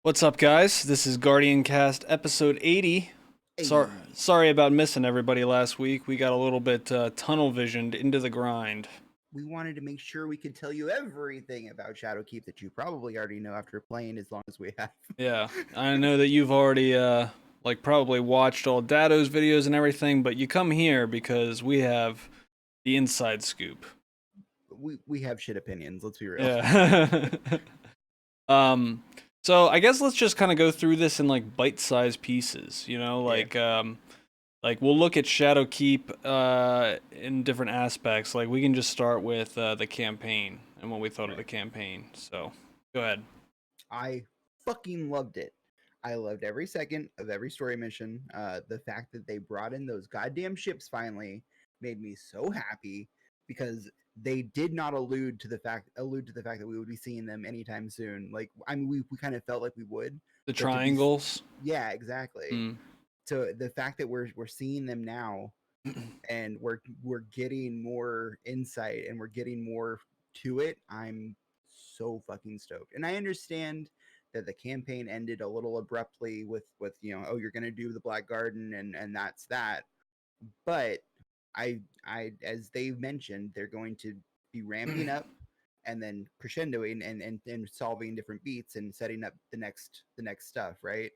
What's up, guys? This is GuardianCast episode 80. Hey, Sorry about missing everybody last week. We got a little bit tunnel visioned into the grind. we wanted to make sure we could tell you everything about Shadowkeep that you probably already know after playing as long as we have. Yeah, I know that you've already probably watched all Dado's videos and everything, but you come here because we have the inside scoop. We have shit opinions, let's be real. Yeah. um so I guess let's just kind of go through this in like bite-sized pieces, like we'll look at Shadowkeep in different aspects. Like we can just start with the campaign and what we thought of the campaign. So go ahead. I fucking loved it. I loved every second of every story mission. The fact that they brought in those goddamn ships finally made me so happy because they did not allude to the fact that we would be seeing them anytime soon. Like I mean we kind of felt like we would. The But to be triangles. yeah, exactly. Mm. So the fact that we're seeing them now and we're getting more insight and we're getting more to it, I'm so fucking stoked. And I understand that the campaign ended a little abruptly with oh, you're gonna do the Black Garden and that's that. But I as they've mentioned, they're going to be ramping up and then crescendoing and solving different beats and setting up the next stuff, right?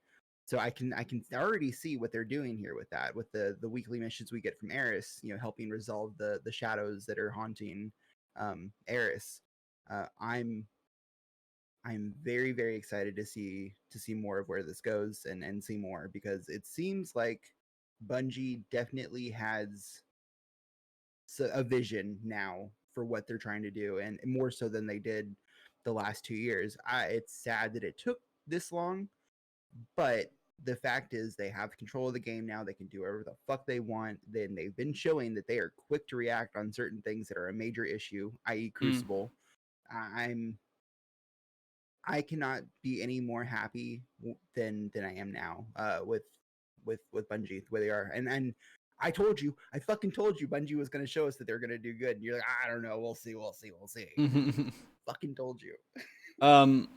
So I can already see what they're doing here with that, with the weekly missions we get from Eris, helping resolve the shadows that are haunting Eris. I'm very very excited to see more of where this goes and see more, because it seems like Bungie definitely has a vision now for what they're trying to do, and more so than they did the last 2 years. It's sad that it took this long, but the fact is they have control of the game now. They can do whatever the fuck they want. Then they've been showing that they are quick to react on certain things that are a major issue, i.e. Mm. Crucible. I'm I cannot be any more happy than I am now with Bungie the way they are. And I told you, I fucking told you Bungie was going to show us that they're going to do good. And you're like, I don't know, we'll see, we'll see, we'll see. Fucking told you. um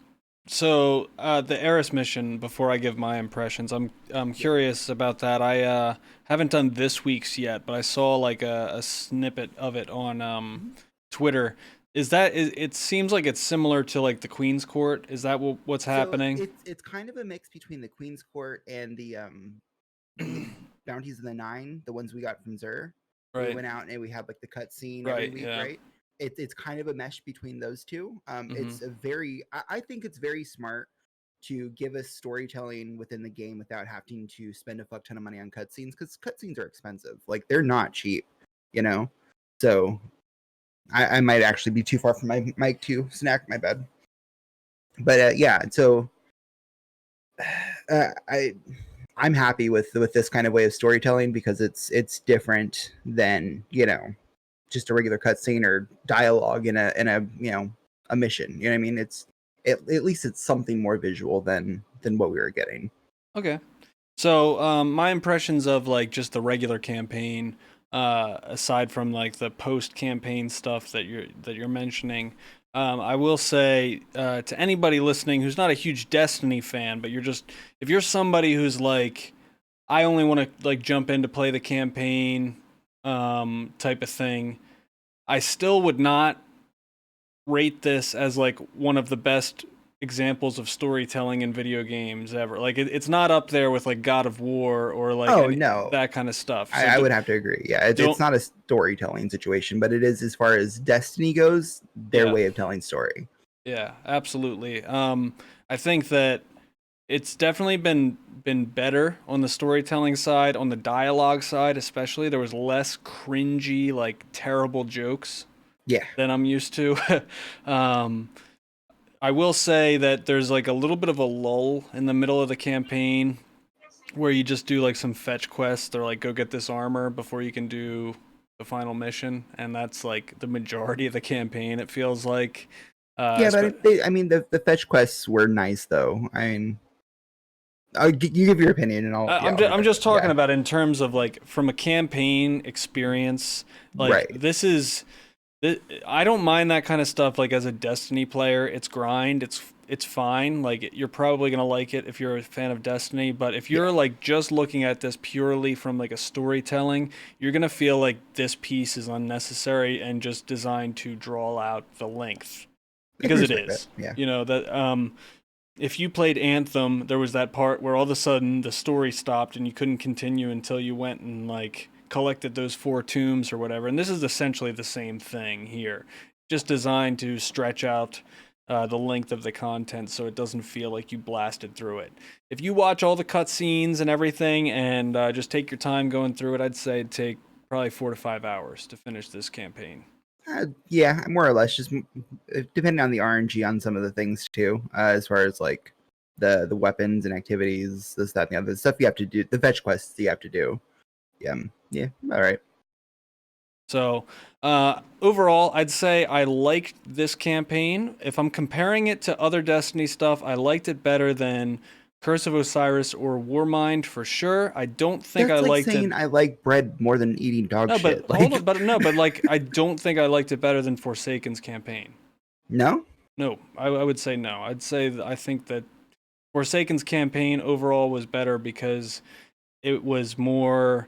so the Eris mission, before I give my impressions, I'm Yeah. curious about that. I haven't done this week's yet, but I saw like a snippet of it on Twitter. It seems like it's similar to like the Queen's Court. Is that what's So happening? it's kind of a mix between the Queen's Court and the bounties of the nine, the ones we got from Zur. We Right. went out and we had like the cut scene every Right, week, yeah. right? It's kind of a mesh between those two. Mhm. It's a very I think it's very smart to give us storytelling within the game without having to spend a fuck ton of money on cutscenes, because cutscenes are expensive. Like they're not cheap, you know. So I might actually be too far from my mic to snack. My bad. But yeah, so I I'm happy with this kind of way of storytelling, because it's different than just a regular cutscene or dialogue in a a mission. You know what I mean? At least it's something more visual than what we were getting. Okay. So, my impressions of like just the regular campaign, aside from like the post-campaign stuff that you're mentioning, I will say to anybody listening who's not a huge Destiny fan, but if you're somebody who's like, I only want to like jump in to play the campaign, type of thing, I still would not rate this as like one of the best examples of storytelling in video games ever. Like it's not up there with like God of War or like Oh no, that kind of stuff. So I would have to agree. Yeah, it's don't not a storytelling situation, but it is, as far as Destiny goes, their yeah, way of telling story. yeah, absolutely. I think that it's definitely been better on the storytelling side, on the dialogue side especially. There was less cringy like terrible jokes Yeah, than I'm used to. um I will say that there's like a little bit of a lull in the middle of the campaign where you just do like some fetch quests or like go get this armor before you can do the final mission, and that's like the majority of the campaign. It feels like. yeah, but I mean the fetch quests were nice though. I mean, you give your opinion, and I'm I'll just, give I'm my just opinion. talking Yeah, about in terms of like from a campaign experience. Like right. this is I don't mind that kind of stuff. Like as a Destiny player, it's grind. it's fine. Like you're probably gonna like it if you're a fan of Destiny, but if Yeah, you're like just looking at this purely from like a storytelling, you're gonna feel like this piece is unnecessary and just designed to draw out the length I can because it respect that. is. Yeah. You know that if you played Anthem, there was that part where all of a sudden the story stopped and you couldn't continue until you went and like collected those 4 tombs or whatever. And this is essentially the same thing here, just designed to stretch out the length of the content so it doesn't feel like you blasted through it. If you watch all the cutscenes and everything and just take your time going through it, I'd say it'd take probably 4 to 5 hours to finish this campaign. Yeah, more or less, just depending on the RNG on some of the things too, as far as like the weapons and activities, this, that, and the other stuff you have to do, the fetch quests you have to do. Yeah, all right. So, overall, I'd say I liked this campaign. If I'm comparing it to other Destiny stuff, I liked it better than Curse of Osiris or Warmind for sure. I don't think I That's like liked it. saying I like bread more than eating dog No, but shit. hold Like, on, but no, but like I don't think I liked it better than Forsaken's campaign. no, No, I would say no. I'd say I think that Forsaken's campaign overall was better because it was more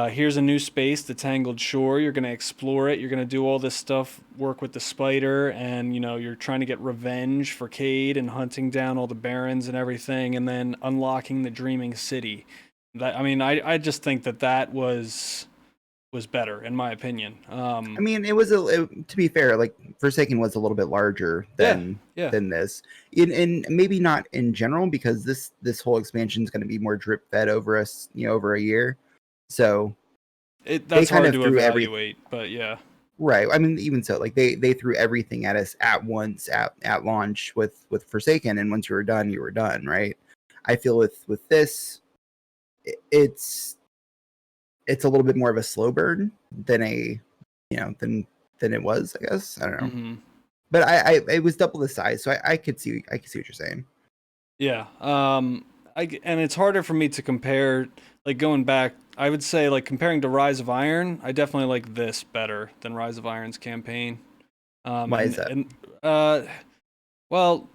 here's a new space, the Tangled Shore. You're going to explore it. You're going to do all this stuff, work with the spider, and you're trying to get revenge for Cade and hunting down all the barons and everything, and then unlocking the Dreaming City. That I mean, I just think that was better in my opinion. I mean, to be fair, like Forsaken was a little bit larger Yeah, than yeah. this, in maybe not in general because this whole expansion is going to be more drip fed over us, over a year, so they That's kind hard of to threw everything. evaluate, but yeah. Right. I mean, even so, like they threw everything at us at once at launch with Forsaken, and once you were done. Right. I feel with this, it's a little bit more of a slow burn than than it was. I guess I don't know, Hmm. but I it was double the size, so I could see what you're saying. Yeah. And it's harder for me to compare, like going back, I would say like comparing to Rise of Iron, I definitely like this better than Rise of Iron's campaign. Um, Why and, is that? and, uh, well,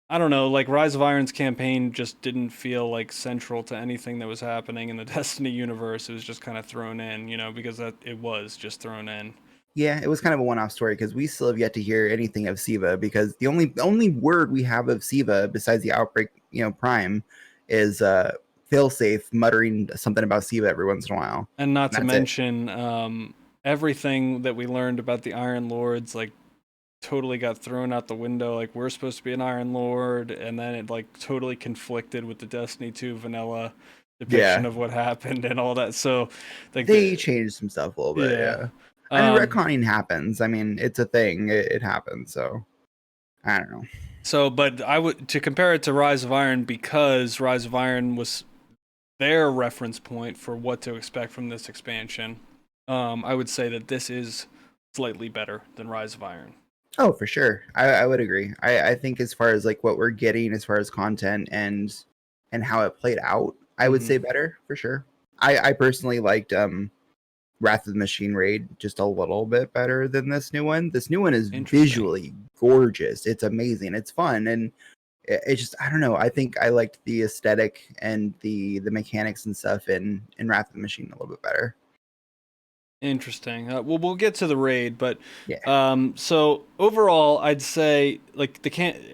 I don't know, like Rise of Iron's campaign just didn't feel like central to anything that was happening in the Destiny universe. It was just kind of thrown in, because it was just thrown in. Yeah, it was kind of a one-off story because we still have yet to hear anything of Siva because the only word we have of Siva besides the outbreak, Prime, is failsafe muttering something about Siva every once in a while. And not And to that's it. mention, everything that we learned about the Iron Lords, like totally got thrown out the window. Like we're supposed to be an Iron Lord, and then it like totally conflicted with the Destiny 2 vanilla depiction Yeah, of what happened and all that. So, like they changed some stuff a little bit. yeah. Yeah, I mean Um, retconning happens. I mean it's a thing. It happens. So I don't know. but I would to compare it to Rise of Iron because Rise of Iron was their reference point for what to expect from this expansion. I would say that this is slightly better than Rise of Iron. Oh, for sure. I would agree. I think as far as like what we're getting as far as content and how it played out, I would Hmm. say better for sure. I personally liked Wrath of the Machine Raid just a little bit better than this new one. This new one is Interesting. visually gorgeous. It's amazing. It's fun and it just I don't know. I think I liked the aesthetic and the mechanics and stuff in Wrath of the Machine a little bit better. Interesting. Well, we'll get to the raid, but Yeah. so overall, I'd say like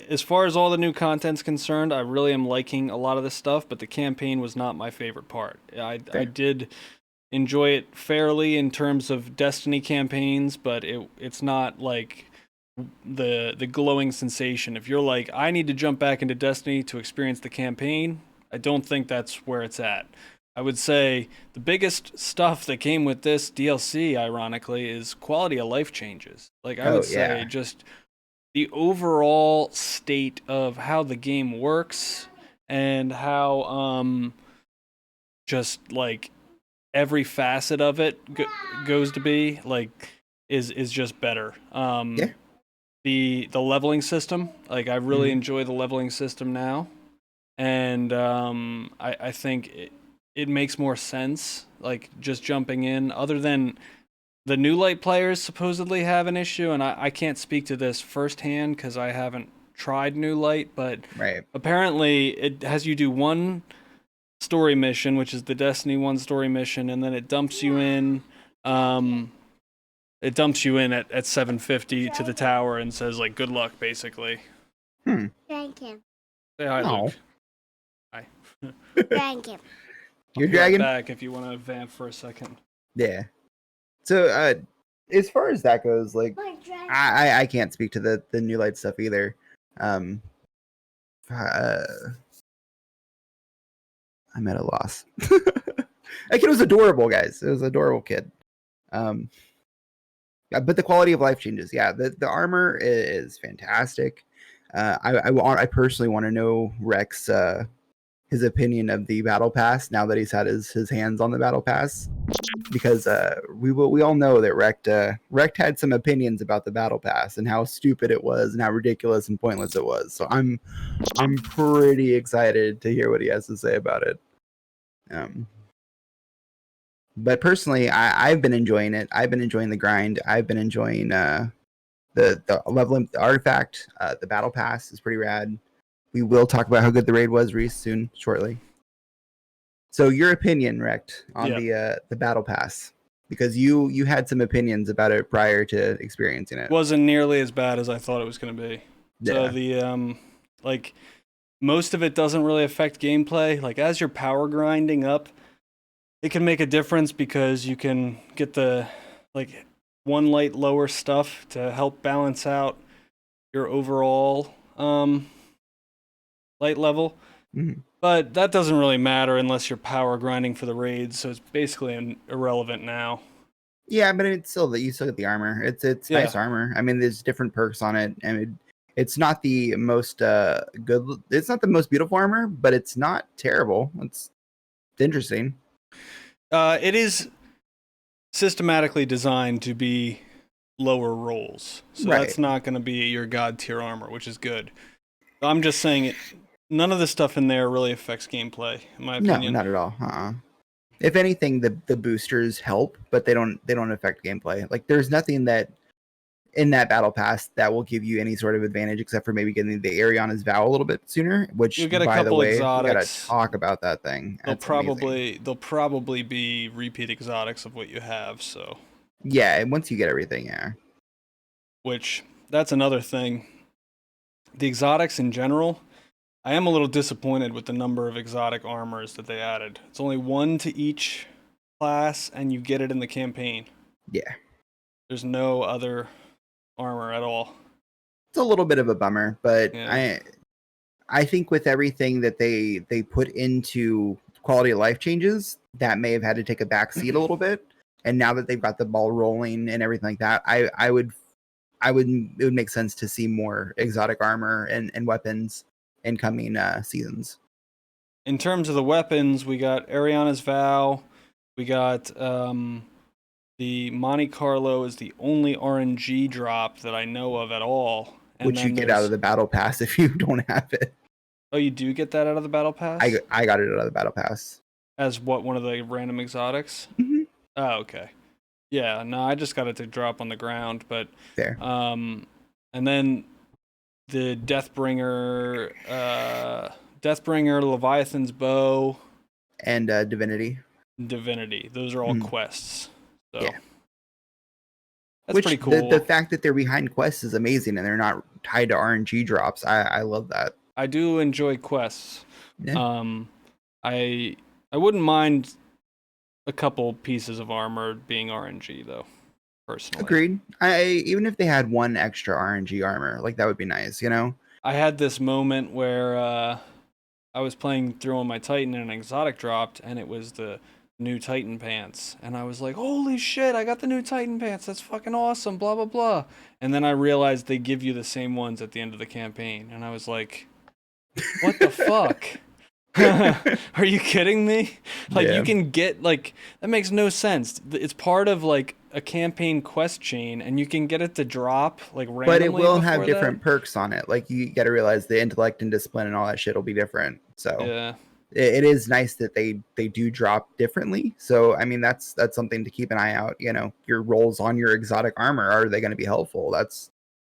as far as all the new content's concerned, I really am liking a lot of this stuff, but the campaign was not my favorite part. I Fair. did enjoy it fairly in terms of Destiny campaigns, but it's not like the glowing sensation. If you're like, I need to jump back into Destiny to experience the campaign, I don't think that's where it's at. I would say the biggest stuff that came with this DLC, ironically, is quality of life changes. Like I Oh would say yeah. just the overall state of how the game works and how just like every facet of it goes to be like is just better. Yeah. The leveling system, like I really Hmm. enjoy the leveling system now, and I think it makes more sense like just jumping in. Other than the new light players supposedly have an issue, and I can't speak to this firsthand because I haven't tried New Light, but Right. apparently it has you do one story mission, which is the Destiny 1 story mission, and then it dumps you in. It dumps you in at 750 to the tower and says like good luck, basically. Thank him. Say hi, No. Luke. Hi. Thank him. I'll Your be right dragon? back if you want to vamp for a second. Yeah. So as far as that goes, like My dragon. I can't speak to the New Light stuff either. I'm at a loss. That kid was adorable, guys. It was an adorable kid. Yeah, but the quality of life changes. Yeah, the armor is fantastic. I personally want to know Rex his opinion of the battle pass now that he's had his hands on the battle pass, because we all know that Rect had some opinions about the battle pass and how stupid it was and how ridiculous and pointless it was. So I'm pretty excited to hear what he has to say about it. But personally, I've been enjoying it. I've been enjoying the grind. I've been enjoying the leveling, the artifact. The battle pass is pretty rad. We will talk about how good the raid was, Reese, shortly. So your opinion, Rect, on the battle pass, because you had some opinions about it prior to experiencing it. Wasn't nearly as bad as I thought it was going to be. Yeah. So the like most of it doesn't really affect gameplay. Like as you're power grinding up, it can make a difference because you can get the like one light lower stuff to help balance out your overall light level. Mhm. But that doesn't really matter unless you're power grinding for the raids, so it's basically irrelevant now. Yeah, but it's still that you still get the armor. It's nice armor. I mean, there's different perks on it, and it's not the most good. It's not the most beautiful armor, but it's not terrible. It's interesting. It is systematically designed to be lower rolls, so that's not going to be your god tier armor, which is good. I'm just saying it. None of the stuff in there really affects gameplay, in my opinion. No, not at all. If anything, the boosters help, but they don't affect gameplay. Like there's nothing that in that battle pass that will give you any sort of advantage except for maybe getting the Ariana's Vow a little bit sooner. Which, you'll get a by couple the way, exotics. we gotta talk about that thing. They'll probably be repeat exotics of what you have. So yeah, and once you get everything, yeah. Which that's another thing. The exotics in general, I am a little disappointed with the number of exotic armors that they added. It's only one to each class, and you get it in the campaign. Yeah. There's no other armor at all. It's a little bit of a bummer, but Yeah. I think with everything that they put into quality of life changes, that may have had to take a back seat a little bit. And now that they've got the ball rolling and everything like that, it would make sense to see more exotic armor and weapons in coming seasons. In terms of the weapons, we got Ariana's Vow. We got the Monte Carlo is the only RNG drop that I know of at all. And which you get out of the battle pass if you don't have it. Oh, you do get that out of the battle pass? I got it out of the battle pass. As what, one of the random exotics? Mm-hmm. Oh, okay. Yeah, no, I just got it to drop on the ground, but fair. And then the Deathbringer, Leviathan's Bow, and Divinity. Those are all quests. So yeah. That's pretty cool. The fact that they're behind quests is amazing, and they're not tied to RNG drops. I love that. I do enjoy quests. Yeah. I wouldn't mind a couple pieces of armor being RNG though. Personally, agreed. Even if they had one extra RNG armor, like that would be nice. You know. I had this moment where I was playing through on my Titan and an exotic dropped, and it was the new Titan pants, and I was like, holy shit, I got the new Titan pants, that's fucking awesome, blah blah blah. And then I realized they give you the same ones at the end of the campaign, and I was like, what the fuck? Are you kidding me? Like, you can get, like, that makes no sense. It's part of like a campaign quest chain, and you can get it to drop like randomly. But it will have different perks on it. Like, you got to realize the intellect and discipline and all that shit will be different. So yeah, it is nice that they do drop differently. So I mean, that's something to keep an eye out. You know, your rolls on your exotic armor, are they going to be helpful? That's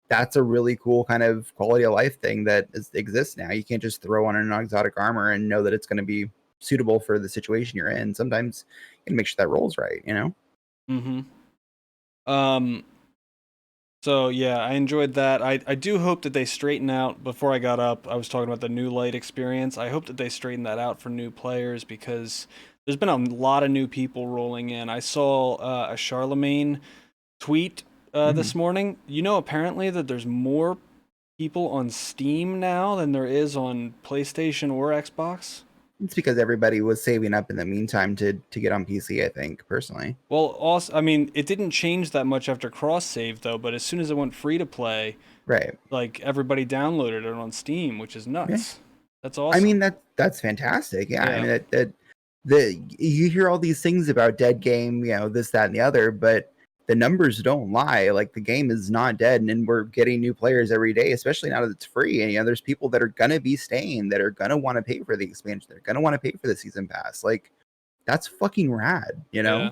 that's a really cool kind of quality of life thing that exists now. You can't just throw on an exotic armor and know that it's going to be suitable for the situation you're in. Sometimes you can make sure that rolls right, you know? Mm-hmm. So yeah, I enjoyed that. I do hope that they straighten out. Before I got up, I was talking about the new light experience. I hope that they straighten that out for new players because there's been a lot of new people rolling in. I saw a Charlemagne tweet this morning. You know, apparently that there's more people on Steam now than there is on PlayStation or Xbox. It's because everybody was saving up in the meantime to get on PC, I think, personally. Well, also, I mean, it didn't change that much after cross save though, but as soon as it went free to play, Right. like everybody downloaded it on Steam, which is Yeah. nuts. That's I awesome. mean that's fantastic. Yeah. I Yeah. mean the you hear all these things about dead game, you know, this, that, and the other, but the numbers don't lie. Like the game is not dead, and we're getting new players every day, especially now that it's free. And you know, there's people that are gonna be staying, that are gonna want to pay for the expansion, they're gonna want to pay for the season pass. Like that's fucking rad, you know?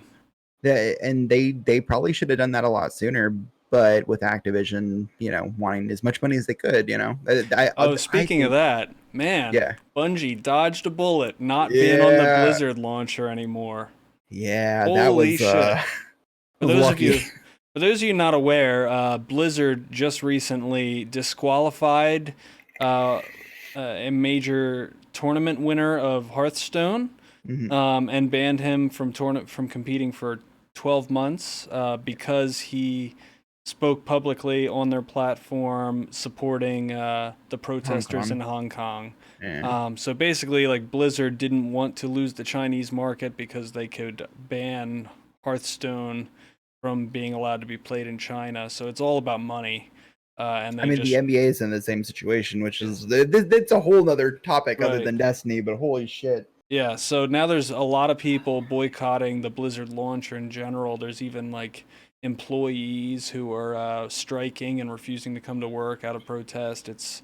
And they probably should have done that a lot sooner. But with Activision, you know, wanting as much money as they could, you know, Speaking of that, man, yeah, Bungie dodged a bullet not being on the yeah, Blizzard launcher anymore. yeah, that Holy was shit. For was those lucky. for those of you not aware, Blizzard just recently disqualified a major tournament winner of Hearthstone, and banned him from competing for 12 months because he spoke publicly on their platform supporting the protesters in Hong Kong. Yeah. So basically, like Blizzard didn't want to lose the Chinese market because they could ban Hearthstone from being allowed to be played in China. So it's all about money. And I mean, the NBA is in the same situation, which is it's a whole other topic other than Destiny. But holy shit! Yeah, so now there's a lot of people boycotting the Blizzard launcher in general. There's even like employees who are striking and refusing to come to work out of protest. It's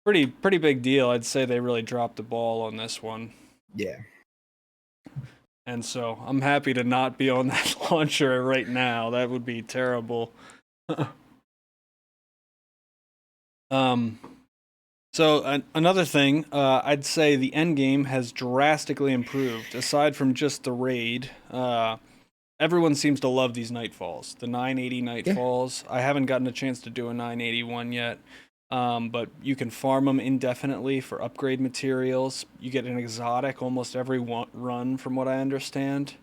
pretty big deal. I'd say they really dropped the ball on this one. Yeah. And so I'm happy to not be on that launcher right now. That would be terrible. So another thing, I'd say the end game has drastically improved. Aside from just the raid, everyone seems to love these nightfalls, the 980 nightfalls. I haven't gotten a chance to do a 981 yet, but you can farm them indefinitely for upgrade materials. You get an exotic almost every run, from what I understand.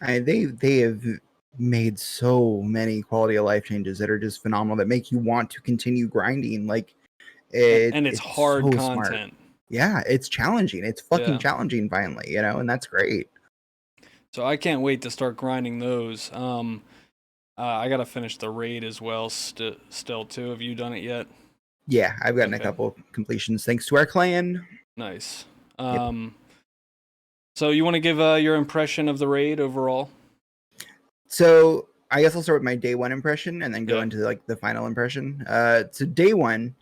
They have made so many quality of life changes that are just phenomenal, that make you want to continue grinding. Like and it's hard so content. Smart. Yeah, it's challenging. It's fucking challenging finally, you know, and that's great. So I can't wait to start grinding those. I gotta finish the raid as well. Still too. Have you done it yet? Yeah, I've gotten a couple completions thanks to our clan. Nice. So you want to give your impression of the raid overall? So I guess I'll start with my day one impression and then go into like the final impression. So day one,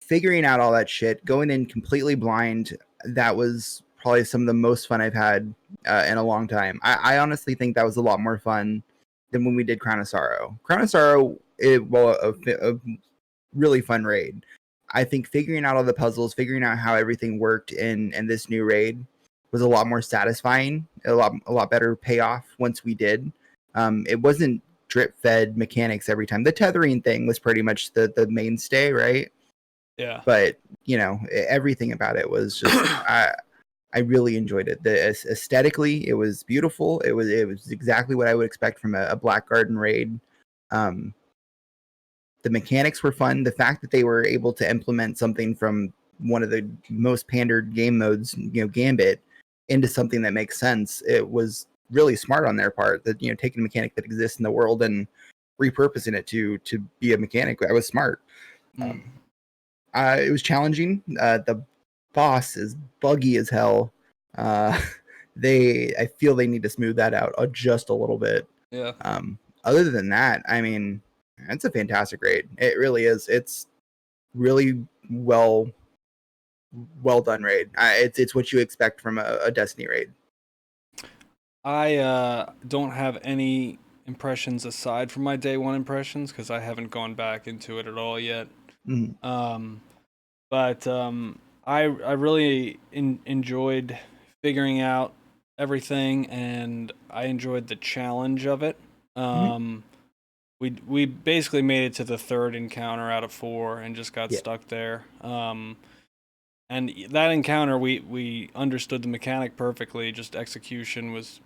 figuring out all that shit, going in completely blind, that was probably some of the most fun I've had in a long time. I honestly think that was a lot more fun than when we did Crown of Sorrow. Crown of Sorrow, a really fun raid. I think figuring out all the puzzles, figuring out how everything worked in this new raid was a lot more satisfying, a lot better payoff once we did. It wasn't drip fed mechanics every time. The tethering thing was pretty much the mainstay, right? Yeah. But you know, everything about it was just I really enjoyed it. Aesthetically, it was beautiful. It was exactly what I would expect from a Black Garden raid. The mechanics were fun. The fact that they were able to implement something from one of the most pandered game modes, you know, Gambit, into something that makes sense, it was really smart on their part. That, you know, taking a mechanic that exists in the world and repurposing it to be a mechanic, that was smart. It was challenging. The boss is buggy as hell. I feel they need to smooth that out just a little bit. Yeah. Other than that, I mean, it's a fantastic raid. It really is. It's really well done raid. It's what you expect from a Destiny raid. I don't have any impressions aside from my day one impressions because I haven't gone back into it at all yet. Mhm. I really enjoyed figuring out everything, and I enjoyed the challenge of it. Mhm. We basically made it to the third encounter out of 4 and just got Yeah. stuck there. And that encounter, we understood the mechanic perfectly. Just execution was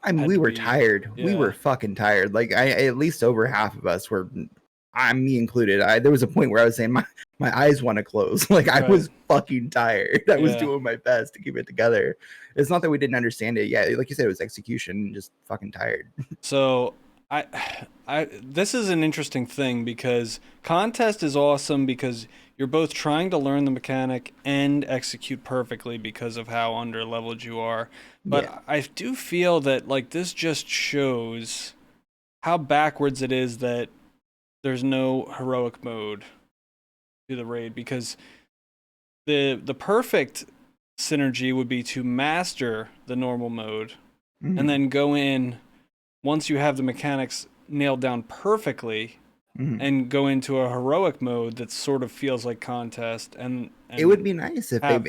I mean, had we to were be, tired. We were yeah, fucking tired. Like I at least over half of us were, I me included. There was a point where I was saying my eyes want to close. Like I right, was fucking tired. I was yeah. doing my best to keep it together. It's not that we didn't understand it. Yeah, like you said, it was execution. Just fucking tired. So I, this is an interesting thing because contest is awesome because you're both trying to learn the mechanic and execute perfectly because of how under leveled you are. Yeah. But I do feel that like this just shows how backwards it is that there's no heroic mode to the raid because the perfect synergy would be to master the normal mode and Mhm. then go in once you have the mechanics nailed down perfectly Mhm. and go into a heroic mode that sort of feels like contest and It would be nice if they have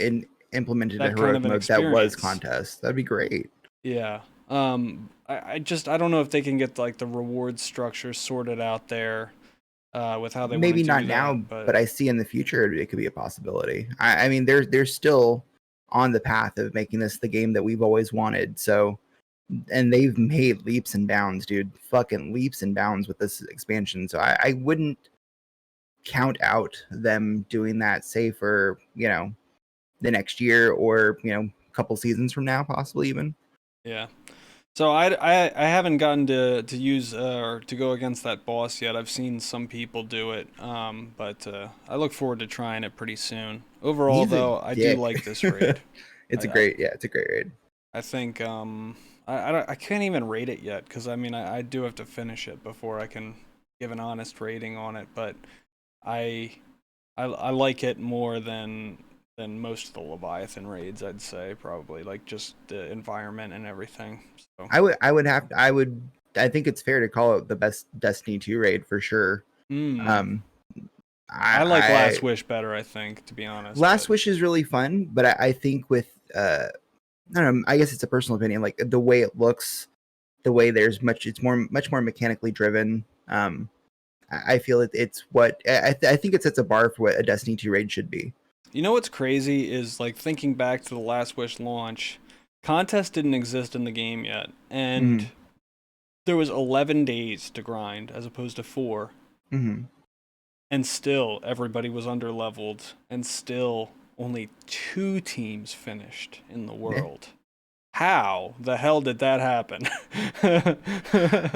implemented a that kind heroic of an mode that was experience. contest. That'd be great. Yeah. I don't know if they can get like the reward structure sorted out there with how they want to Maybe not do now, that, but but I see in the future it could be a possibility. I mean, they're still on the path of making this the game that we've always wanted. So, and they've made leaps and bounds, dude. Fucking leaps and bounds with this expansion. So I wouldn't count out them doing that, say for the next year or a couple seasons from now, possibly even. yeah. So I haven't gotten to use or to go against that boss yet. I've seen some people do it, but I look forward to trying it pretty soon. Overall, He's a though, I do dick. like this raid. It's I a I, great, yeah, it's a great raid. I think I can't even rate it yet because I mean I do have to finish it before I can give an honest rating on it. But I I like it more than most of the Leviathan raids. I'd say probably like just the environment and everything. So. I think it's fair to call it the best Destiny 2 raid for sure. Hmm. Um, I like I Last Wish better, I think, to be honest. But Last Wish is really fun, but I think with I don't know, I guess it's a personal opinion. Like the way it looks, the way it's much more mechanically driven. I feel it's what I think it sets a bar for what a Destiny 2 raid should be. you know what's crazy is like thinking back to the Last Wish launch, contest didn't exist in the game yet, and Mm-hmm. there was 11 days to grind as opposed to 4, Mm-hmm. and still everybody was underleveled, and still only 2 teams finished in the Yeah. world. How the hell did that happen?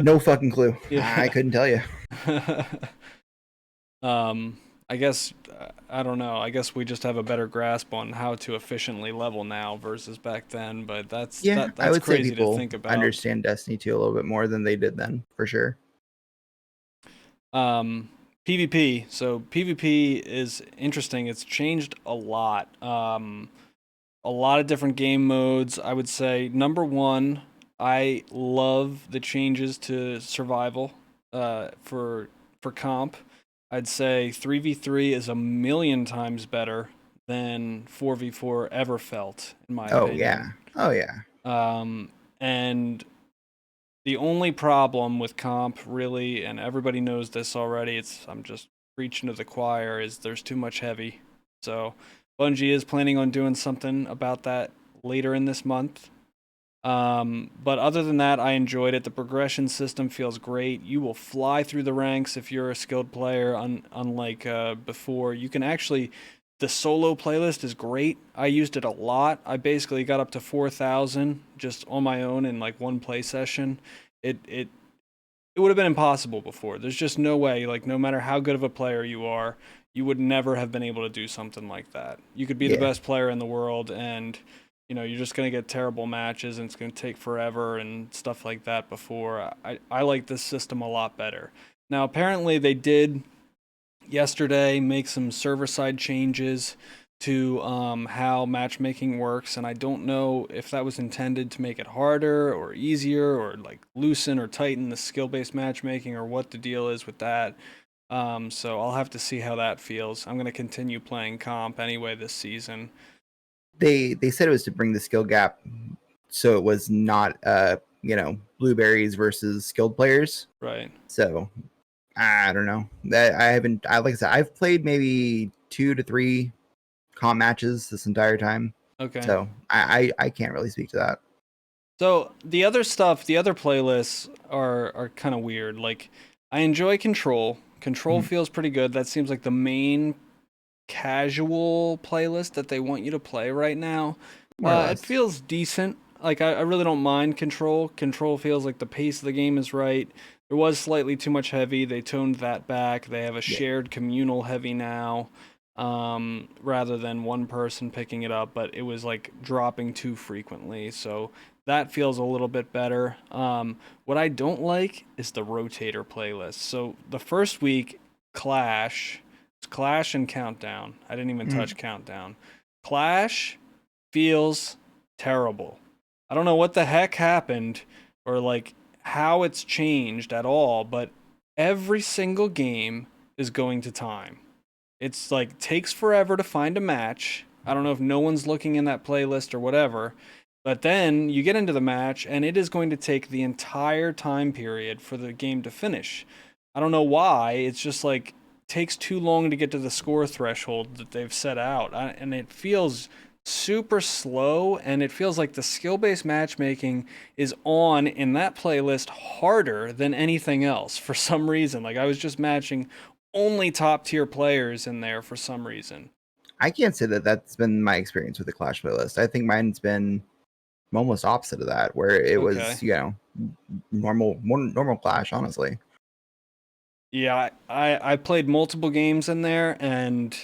No fucking clue. I Yeah. couldn't tell you. Um, I guess I don't know. I guess we just have a better grasp on how to efficiently level now versus back then. But Yeah, I that's would say crazy to people think about. understand Destiny 2 a little bit more than they did then, for sure. Um, PvP. So PvP is interesting. It's changed a lot. A lot of different game modes. I would say number one, I love the changes to survival. For comp, I'd say 3v3 is a million times better than 4v4 ever felt, in my Oh yeah. opinion. Oh yeah. Um, and the only problem with comp, really, and everybody knows this already, I'm just preaching to the choir, is there's too much heavy. So Bungie is planning on doing something about that later in this month. But other than that, I enjoyed it. The progression system feels great. You will fly through the ranks if you're a skilled player, unlike before. You can actually, the solo playlist is great. I used it a lot. I basically got up to 4,000 just on my own in like one play session. It would have been impossible before. There's just no way, like no matter how good of a player you are, you would never have been able to do something like that. You could be the Yeah. best player in the world and you're just going to get terrible matches and it's going to take forever and stuff like that before. I like this system a lot better. Now, apparently they did yesterday make some server side changes to how matchmaking works, and I don't know if that was intended to make it harder or easier or like loosen or tighten the skill-based matchmaking or what the deal is with that. So I'll have to see how that feels. I'm gonna continue playing comp anyway this season. They said it was to bring the skill gap, so it was not blueberries versus skilled players. Right. So I don't know. That I haven't. Like I said, I've played maybe 2 to 3 comp matches this entire time. Okay. So I can't really speak to that. So the other stuff, the other playlists are kind of weird. Like I enjoy Control. Control feels pretty good. That seems like the main casual playlist that they want you to play right now. More or It less. feels decent. Like I really don't mind Control. Control feels like the pace of the game is right. There was slightly too much heavy. They toned that back. They have a shared communal heavy now, rather than one person picking it up. But it was like dropping too frequently. So that feels a little bit better. What I don't like is the rotator playlist. So the first week, Clash. It's Clash and Countdown. I didn't even touch Countdown. Clash feels terrible. I don't know what the heck happened or like how it's changed at all, but every single game is going to time. It's like takes forever to find a match. I don't know if no one's looking in that playlist or whatever, but then you get into the match and it is going to take the entire time period for the game to finish. I don't know why. It's just like takes too long to get to the score threshold that they've set out, and it feels super slow, and it feels like the skill-based matchmaking is on in that playlist harder than anything else for some reason. Like I was just matching only top tier players in there for some reason. I can't say that that's been my experience with the Clash playlist. I think mine's been almost opposite of that, where it was normal Clash, honestly. Yeah, I played multiple games in there, and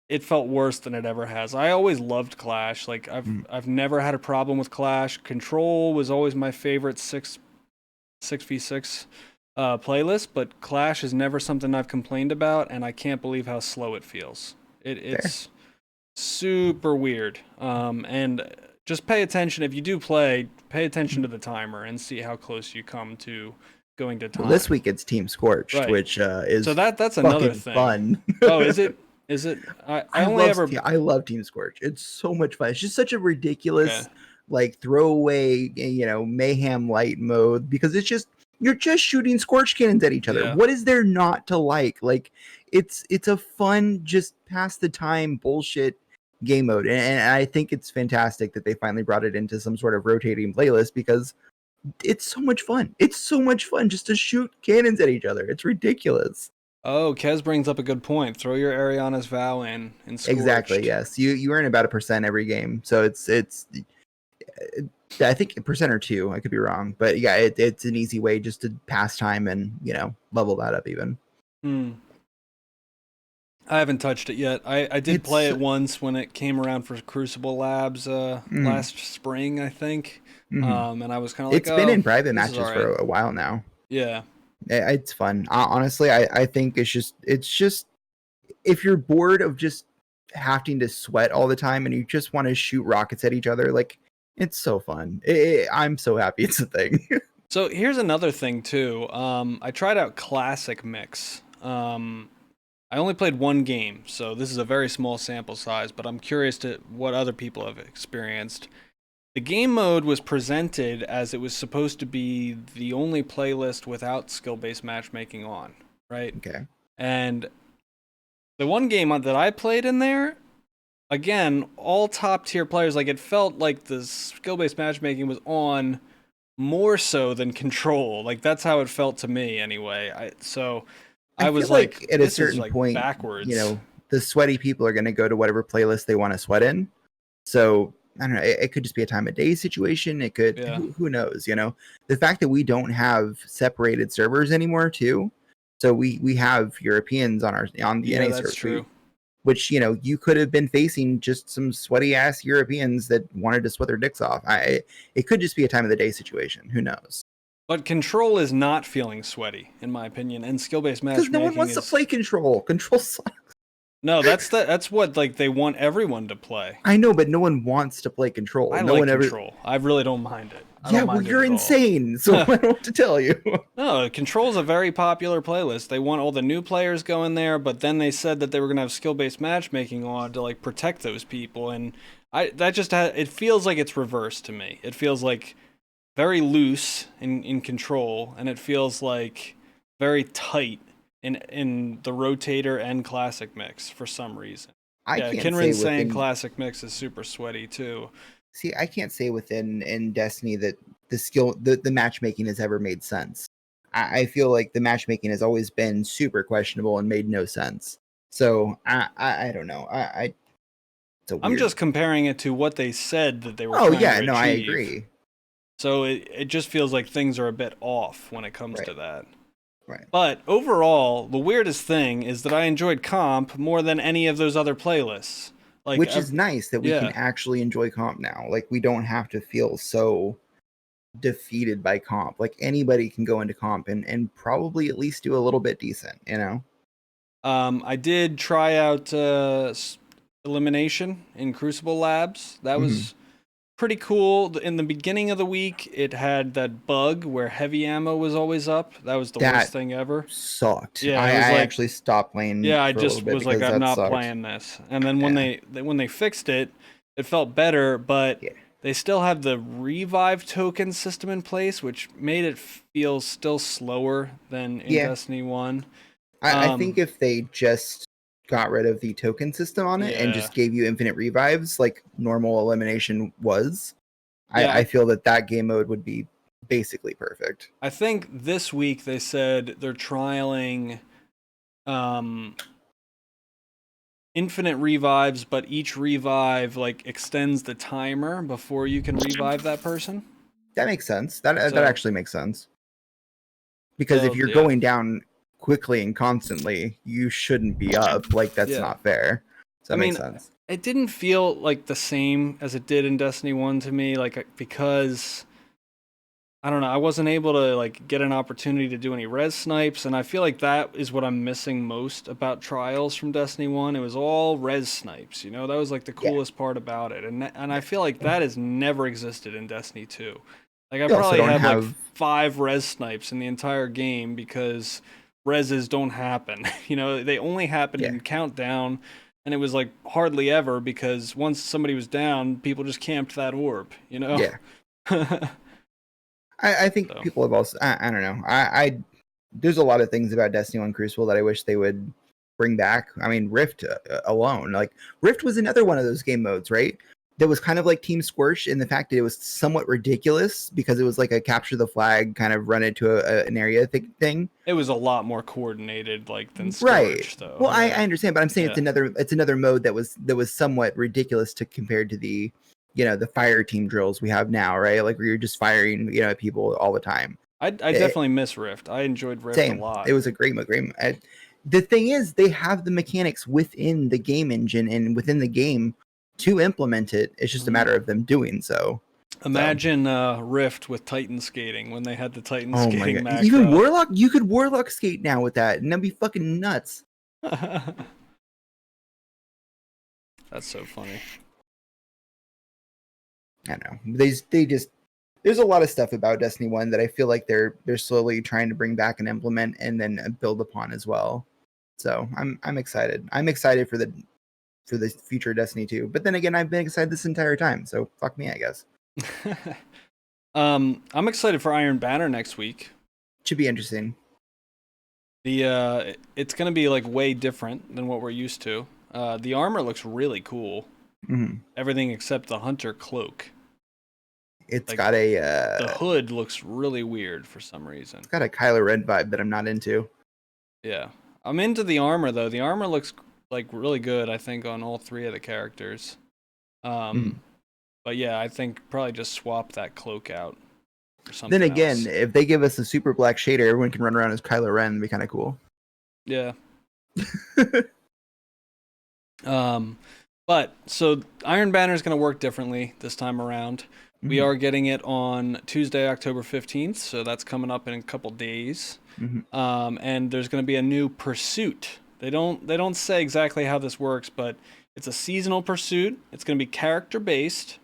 it felt worse than it ever has. I always loved Clash. Like I've never had a problem with Clash. Control was always my favorite 6v6 playlist, but Clash is never something I've complained about, and I can't believe how slow it feels. It's super weird. And just pay attention if you do play. Pay attention to the timer and see how close you come to going to time. Well, this week it's Team Scorched, Right. which is so that's another fucking thing. fun. Oh, is it? Is it? I love Team Scorch. It's so much fun. It's just such a ridiculous, like throwaway, mayhem light mode, because it's just you're just shooting scorch cannons at each other. Yeah. What is there not to like? Like it's a fun, just pass the time bullshit game mode, and I think it's fantastic that they finally brought it into some sort of rotating playlist, because it's so much fun. It's so much fun just to shoot cannons at each other. It's ridiculous. Oh, Kez brings up a good point. Throw your Ariana's Vow in Scorched. Exactly. Yes, you earn about 1% every game, so it's I think 1% or 2. I could be wrong, but yeah, it's an easy way just to pass time and level that up even. I haven't touched it yet. I did play it once when it came around for Crucible Labs last spring, I think. And I was kind of like, it's been in private matches for a while now. Yeah, it's fun. Honestly, I think it's just if you're bored of just having to sweat all the time and you just want to shoot rockets at each other, like it's so fun. I'm so happy it's a thing. So here's another thing too. I tried out Classic Mix. I only played one game, so this is a very small sample size, but I'm curious to what other people have experienced. The game mode was presented as it was supposed to be the only playlist without skill-based matchmaking on, right? Okay. And the one game that I played in there, again, all top-tier players, like it felt like the skill-based matchmaking was on more so than Control. Like that's how it felt to me anyway. I was like at a certain point, backwards. The sweaty people are going to go to whatever playlist they want to sweat in. So I don't know. It could just be a time of day situation. It could, who knows? The fact that we don't have separated servers anymore too. So we have Europeans on the NA server, true. Which you could have been facing just some sweaty ass Europeans that wanted to sweat their dicks off. It could just be a time of the day situation. Who knows? But Control is not feeling sweaty, in my opinion, and skill-based matchmaking. Because no one wants to play Control. Control sucks. No, that's what like they want everyone to play. I know, but no one wants to play Control. I No like one ever. Control. I really don't mind it. I Yeah, don't well, mind it you're at all. insane. So I don't know what to tell you. No, Control's a very popular playlist. They want all the new players going there, but then they said that they were gonna have skill-based matchmaking on to like protect those people, and it feels like it's reversed to me. It feels like very loose in Control, and it feels like very tight in the rotator and classic mix for some reason. I Yeah, can't say Kinrin's saying within. classic mix is super sweaty too. See, I can't say within in Destiny that the matchmaking has ever made sense. I feel like the matchmaking has always been super questionable and made no sense. So I don't know. It's a I'm weird. just comparing it to what they said that they were Oh trying yeah, to no, I achieve. agree. So it just feels like things are a bit off when it comes Right. to that. Right. But overall, the weirdest thing is that I enjoyed comp more than any of those other playlists. Like, Which is nice that we can yeah. actually enjoy comp now. Like we don't have to feel so defeated by comp. Like anybody can go into comp and probably at least do a little bit decent, you know? I did try out elimination in Crucible Labs. That was pretty cool. In the beginning of the week, it had that bug where heavy ammo was always up. That was the worst thing ever. Sucked. Yeah, I it was like, actually stopped playing yeah, I for a little just bit was like, because I'm that not sucked. playing this. And then when they fixed it, it felt better, but Yeah. they still have the revive token system in place, which made it feel still slower than in Yeah. Destiny 1. I think if they just got rid of the token system on it and Yeah. just gave you infinite revives like normal elimination was, Yeah, I feel that game mode would be basically perfect. I think this week they said they're trialing infinite revives, but each revive like extends the timer before you can revive that person. That makes sense. That So- actually makes sense. Because if So, you're yeah. going down quickly and constantly, you shouldn't be up. Like that's Yeah. not fair. So that I makes mean, sense. It didn't feel like the same as it did in Destiny 1 to me, like because I don't know, I wasn't able to like get an opportunity to do any res snipes, and I feel like that is what I'm missing most about Trials from Destiny 1. It was all res snipes, you know? That was like the coolest part about it. And I feel like that has never existed in Destiny 2. Like I You also probably don't had have- like 5 res snipes in the entire game because reses don't happen. You know, they only happened in Countdown, and it was like hardly ever because once somebody was down, people just camped that orb, you know? Yeah. I think people have also I don't know. I there's a lot of things about Destiny 1 Crucible that I wish they would bring back. I mean, Rift alone. Like Rift was another one of those game modes, right? That was kind of like Team Scorch in the fact that it was somewhat ridiculous because it was like a capture the flag kind of run into an area thing. It was a lot more coordinated, like than Scorch, Right. though. Well, I understand, but I'm saying Yeah. it's another mode that was somewhat ridiculous to compared to the the fire team drills we have now, right? Like where you're just firing at people all the time. I definitely miss Rift. I enjoyed Rift a lot. It was a great game. The thing is, they have the mechanics within the game engine and within the game to implement it. It's just a matter of them doing so. Imagine Rift with Titan skating when they had the Titan Oh my skating god! macro. Even Warlock, you could Warlock skate now with that, and that'd be fucking nuts. That's so funny. I don't know. They just there's a lot of stuff about Destiny 1 that I feel like they're slowly trying to bring back and implement and then build upon as well. So I'm excited. I'm excited for the future Destiny 2. But then again, I've been excited this entire time. So fuck me, I guess. I'm excited for Iron Banner next week. Should be interesting. It's gonna be like way different than what we're used to. The armor looks really cool. Mm-hmm. Everything except the hunter cloak. It's Like, got a the hood looks really weird for some reason. It's got a Kylo Ren vibe that I'm not into. Yeah, I'm into the armor though. The armor looks like really good, I think, on all 3 of the characters. But yeah, I think probably just swap that cloak out for something Then again, else. if they give us a super black shader, everyone can run around as Kylo Ren. That'd be kind of cool. Yeah. But so Iron Banner is going to work differently this time around. We are getting it on Tuesday, October 15th, so that's coming up in a couple days. And there's going to be a new pursuit They don't say exactly how this works, but it's a seasonal pursuit. It's going to be character based,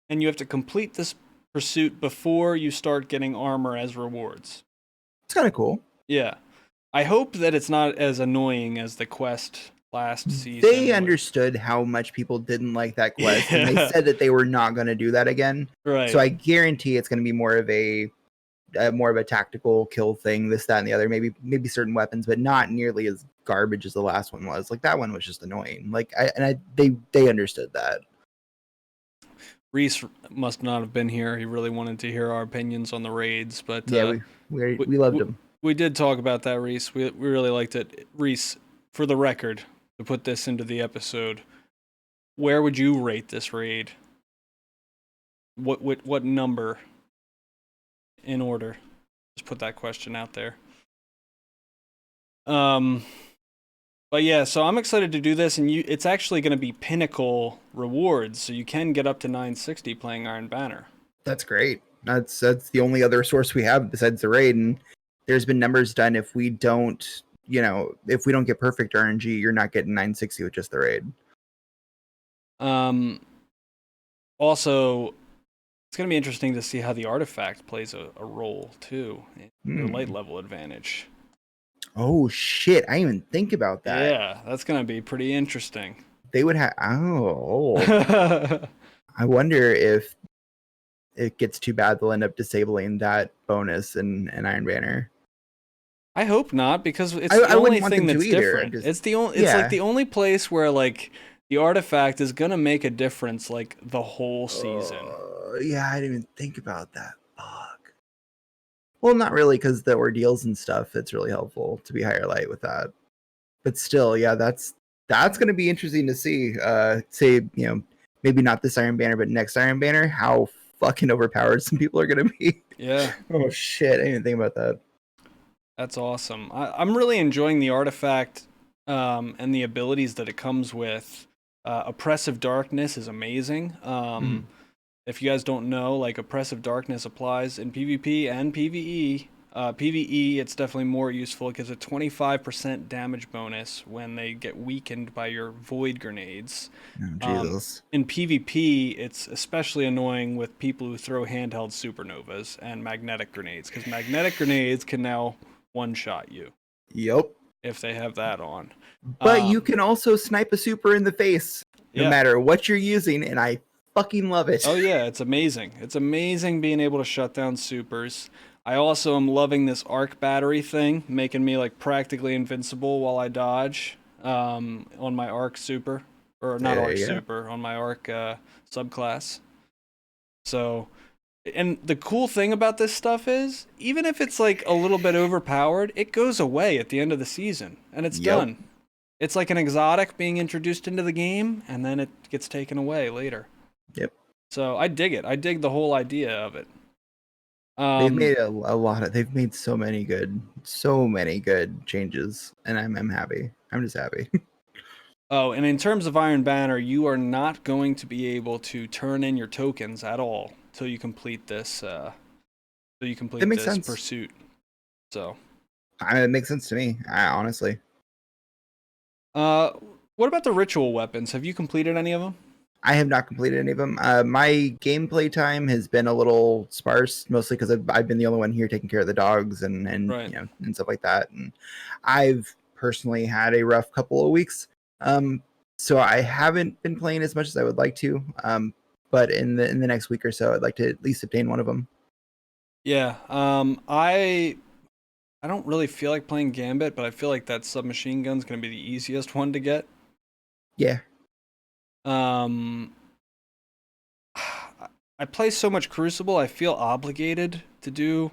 and you have to complete this pursuit before you start getting armor as rewards. It's kind of cool. Yeah. I hope that it's not as annoying as the quest last season. They understood how much people didn't like that quest, and they said that they were not going to do that again. Right. So I guarantee it's going to be more of a tactical kill thing, this, that, and the other. Maybe certain weapons, but not nearly as garbage as the last one was. Like, that one was just annoying. Like, they understood that. Reese must not have been here. He really wanted to hear our opinions on the raids, but yeah, we loved him. We did talk about that, Reese. We really liked it. Reese, for the record, to put this into the episode, where would you rate this raid? What number? In order. Just put that question out there. But yeah, so I'm excited to do this, and it's actually going to be pinnacle rewards, so you can get up to 960 playing Iron Banner. That's great. That's the only other source we have besides the raid, and there's been numbers done. If we don't get perfect RNG, you're not getting 960 with just the raid. Also, it's going to be interesting to see how the artifact plays a role, too, in your light level advantage. Oh, shit. I didn't even think about that. Yeah, that's going to be pretty interesting. They would have... Oh. I wonder if it gets too bad, they'll end up disabling that bonus in Iron Banner. I hope not, because it's the only thing that's different. It's like the only place where, like, the artifact is going to make a difference, like, the whole season. Yeah, I didn't even think about that. Fuck. Well, not really, because the ordeals and stuff, it's really helpful to be higher light with that. But still, yeah, that's going to be interesting to see. Say, maybe not this Iron Banner, but next Iron Banner, how fucking overpowered some people are going to be. Yeah. Oh, shit. I didn't even think about that. That's awesome. I'm really enjoying the artifact and the abilities that it comes with. Oppressive Darkness is amazing. If you guys don't know, like, Oppressive Darkness applies in PvP and PvE. PvE, it's definitely more useful. It gives a 25% damage bonus when they get weakened by your void grenades. Oh, Jesus. In PvP, it's especially annoying with people who throw handheld supernovas and magnetic grenades, because magnetic grenades can now one-shot you. Yep. If they have that on. But you can also snipe a super in the face, no matter what you're using, and I fucking love it. Oh yeah, it's amazing. It's amazing being able to shut down supers. I also am loving this arc battery thing, making me, like, practically invincible while I dodge on my arc super. Or not arc super, on my arc subclass. So, and the cool thing about this stuff is, even if it's, like, a little bit overpowered, it goes away at the end of the season, and it's done. It's like an exotic being introduced into the game, and then it gets taken away later. Yep. So I dig it. I dig the whole idea of it. They've made they've made so many good changes, and I'm happy. I'm just happy. Oh, and in terms of Iron Banner, you are not going to be able to turn in your tokens at all till you complete this. Pursuit. So. It makes sense to me, honestly. What about the ritual weapons? Have you completed any of them? I have not completed any of them. My gameplay time has been a little sparse, mostly because I've been the only one here taking care of the dogs and right. And stuff like that. And I've personally had a rough couple of weeks, so I haven't been playing as much as I would like to. But in the next week or so, I'd like to at least obtain one of them. Yeah. I don't really feel like playing Gambit, but I feel like that submachine gun's gonna be the easiest one to get. Yeah. I play so much Crucible, I feel obligated to do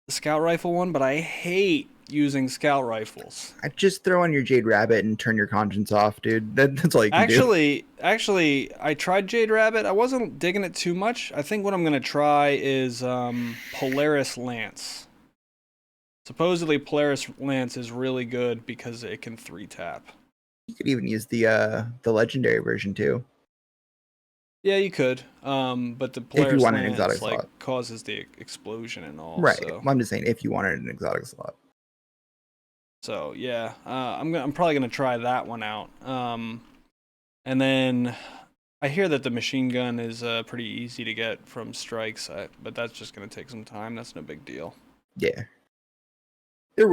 the scout rifle one, but I hate using scout rifles. I just throw on your Jade Rabbit and turn your conscience off, dude. That's all you can do. Actually, I tried Jade Rabbit. I wasn't digging it too much. I think what I'm gonna try is Polaris Lance. Supposedly Polaris Lance is really good because it can 3-tap. You could even use the legendary version too. Yeah, you could. But the Polaris Lance causes the explosion and all. Right. So. Well, I'm just saying if you wanted an exotic slot. So yeah, I'm probably gonna try that one out. And then I hear that the machine gun is pretty easy to get from strikes, but that's just gonna take some time. That's no big deal. Yeah. They're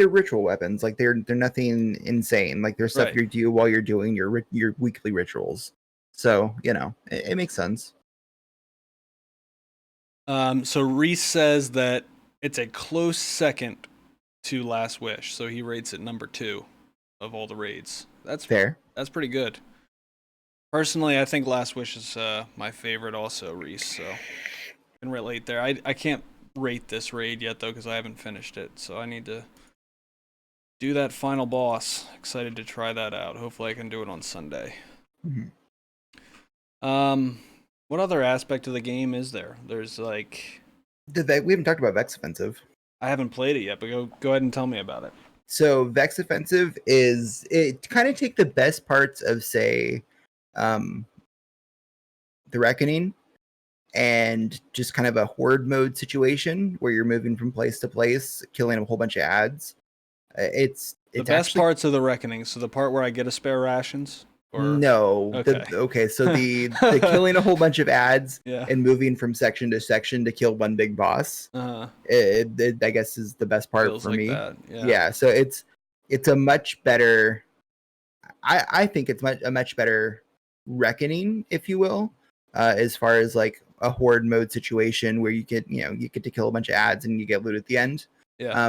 ritual weapons. Like they're nothing insane. Like they're stuff Right. you do while you're doing your weekly rituals. So it makes sense. So Reese says that it's a close second to Last Wish, so he rates it number 2 of all the raids. Fair. That's pretty good. Personally, I think Last Wish is my favorite also, Reese, so I can relate there. I can't rate this raid yet, though, because I haven't finished it, so I need to do that final boss. Excited to try that out. Hopefully I can do it on Sunday. What other aspect of the game is there? There's like... We haven't talked about Vex Offensive. I haven't played it yet, but go ahead and tell me about it. So Vex Offensive it kind of take the best parts of, say, the Reckoning, and just kind of a horde mode situation where you're moving from place to place, killing a whole bunch of ads. It's The best actually, parts of the Reckoning, so the part where I get a spare rations? Or... No. Okay. So the killing a whole bunch of ads Yeah. and moving from section to section to kill one big boss. It I guess is the best part Feels for like me. that. Yeah. So it's a much better. I think it's a much better Reckoning, if you will, as far as like a horde mode situation where you get to kill a bunch of ads and you get loot at the end. Yeah.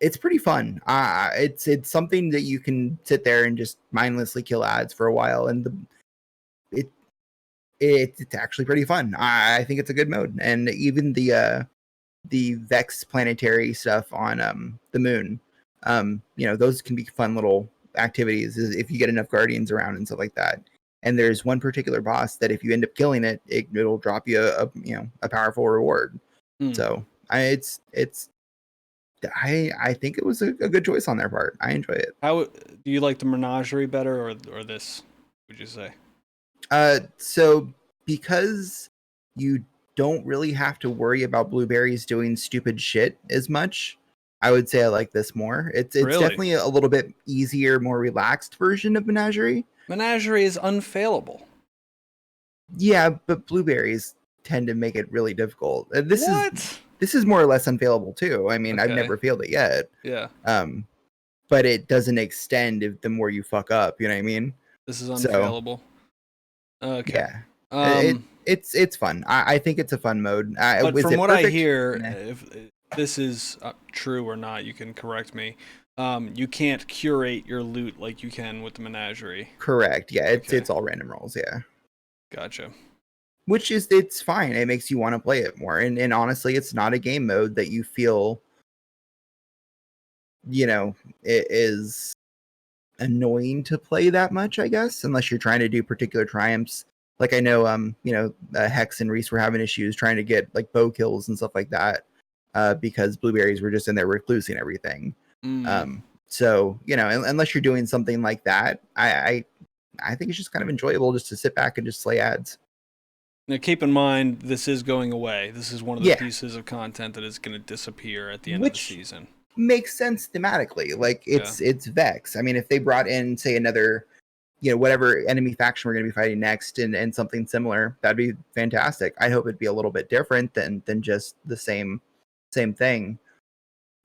It's pretty fun. It's something that you can sit there and just mindlessly kill ads for a while, and it's actually pretty fun. I think it's a good mode, and even the Vex planetary stuff on the moon, those can be fun little activities if you get enough guardians around and stuff like that. And there's one particular boss that if you end up killing it'll drop you a powerful reward. So I think it was a good choice on their part. I enjoy it. How do you like the Menagerie better or this? Would you say? So because you don't really have to worry about blueberries doing stupid shit as much, I would say I like this more. It's Really? definitely a little bit easier, more relaxed version of Menagerie. Menagerie is unfailable. Yeah, but blueberries tend to make it really difficult. This is more or less unfailable too. I mean, I've never failed it yet. Yeah. But it doesn't extend the more you fuck up. You know what I mean? This is unfailable. Okay. Yeah. It's fun. I think it's a fun mode. But from what I hear, if this is true or not, you can correct me. You can't curate your loot like you can with the Menagerie. Correct. Yeah, it's all random rolls. Yeah. Gotcha. Which it's fine. It makes you want to play it more. And honestly, it's not a game mode that you feel, it is annoying to play that much, I guess, unless you're trying to do particular triumphs. Like I know, Hex and Reese were having issues trying to get like bow kills and stuff like that, because blueberries were just in there reclusing everything. So unless you're doing something like that, I think it's just kind of enjoyable just to sit back and just slay ads. Now, keep in mind, this is going away. This is one of the pieces of content that is going to disappear at the end of the season. Makes sense thematically. Like it's Vex. I mean, if they brought in, say, another, whatever enemy faction we're going to be fighting next, and something similar, that'd be fantastic. I hope it'd be a little bit different than just the same thing.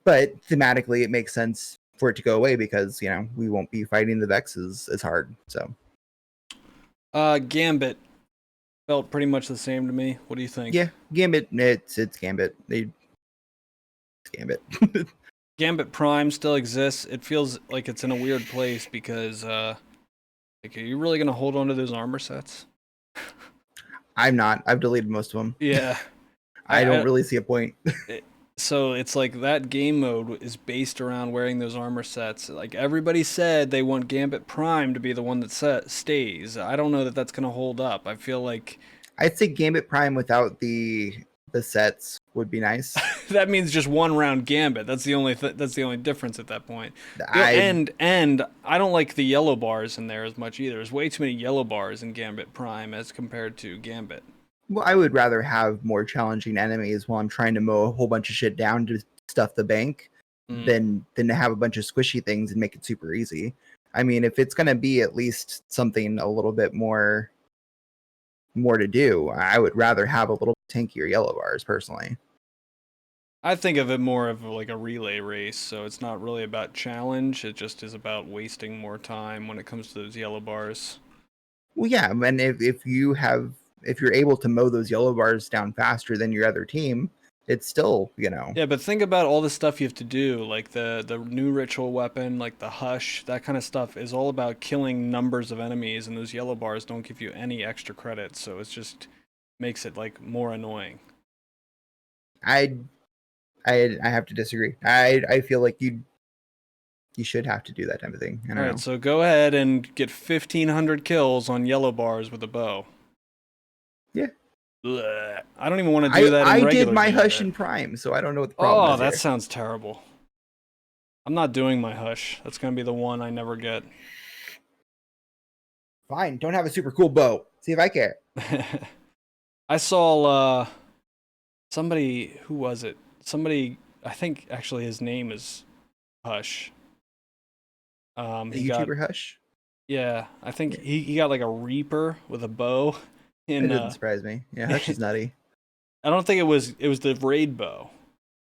But thematically, it makes sense for it to go away because we won't be fighting the Vexes as hard. So, Gambit felt pretty much the same to me. What do you think? Yeah, Gambit. It's Gambit. It's Gambit. Gambit Prime still exists. It feels like it's in a weird place because, are you really gonna hold on to those armor sets? I'm not. I've deleted most of them. Yeah. I don't really see a point. So it's like that game mode is based around wearing those armor sets. Like everybody said they want Gambit Prime to be the one that stays. I don't know that that's going to hold up. I feel like I'd say Gambit Prime without the sets would be nice. That means just one round Gambit. That's the only difference at that point. And I don't like the yellow bars in there as much either. There's way too many yellow bars in Gambit Prime as compared to Gambit. Well, I would rather have more challenging enemies while I'm trying to mow a whole bunch of shit down to stuff the bank than to have a bunch of squishy things and make it super easy. I mean, if it's going to be at least something a little bit more to do, I would rather have a little tankier yellow bars personally. I think of it more of like a relay race, so it's not really about challenge. It just is about wasting more time when it comes to those yellow bars. Well, yeah, and if you're able to mow those yellow bars down faster than your other team, it's still, Yeah, but think about all the stuff you have to do, like the new ritual weapon, like the hush, that kind of stuff is all about killing numbers of enemies, and those yellow bars don't give you any extra credits, so it's just makes it like more annoying. I have to disagree. I feel like you should have to do that type of thing. I don't know. So go ahead and get 1,500 kills on yellow bars with a bow. Yeah. Blech. I don't even want to do that in I regular did my game hush yet. in Prime, so I don't know what the problem is. Oh, that here. sounds terrible. I'm not doing my hush. That's going to be the one I never get. Fine, don't have a super cool bow. See if I care. I saw somebody, who was it? Somebody, I think actually his name is Hush. The He YouTuber got, Hush? yeah, I think he got like a Reaper with a bow. It doesn't surprise me. Yeah, Hush is nutty. I don't think it was the raid bow.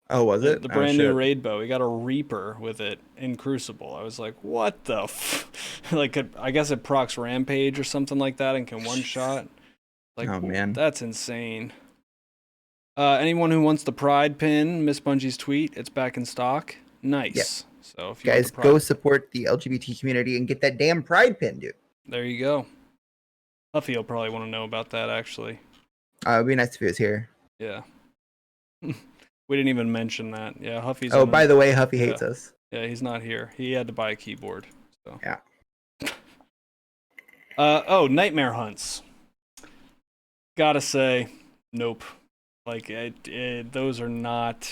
Oh, was it? The brand new raid bow. He got a Reaper with it in Crucible. I was like, what the like, I guess it procs Rampage or something like that and can one-shot. Like, oh, man. That's insane. Anyone who wants the Pride pin, Miss Bungie's tweet, it's back in stock. Nice. Yep. So if you guys, go support the LGBT community and get that damn Pride pin, dude. There you go. Huffy will probably want to know about that, actually. It'd be nice if he was here. Yeah. We didn't even mention that. Yeah, Huffy's. Oh, by the way, Huffy hates us. Yeah, he's not here. He had to buy a keyboard. So. Yeah. Nightmare hunts. Gotta say, nope. Like, those are not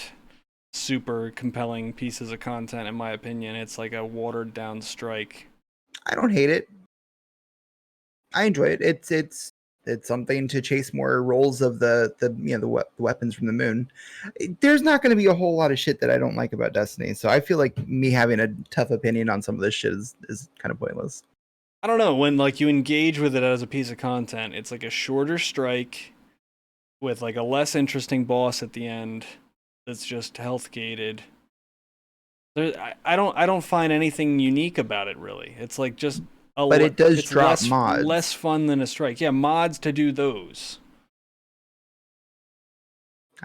super compelling pieces of content, in my opinion. It's like a watered down strike. I don't hate it. I enjoy it. It's something to chase more rolls of the weapons from the moon. There's not going to be a whole lot of shit that I don't like about Destiny, so I feel like me having a tough opinion on some of this shit is kind of pointless. I don't know, when like you engage with it as a piece of content, it's like a shorter strike with like a less interesting boss at the end that's just health gated. I don't find anything unique about it really. It's like just but it does drop mods. Less fun than a strike. Yeah, mods to do those.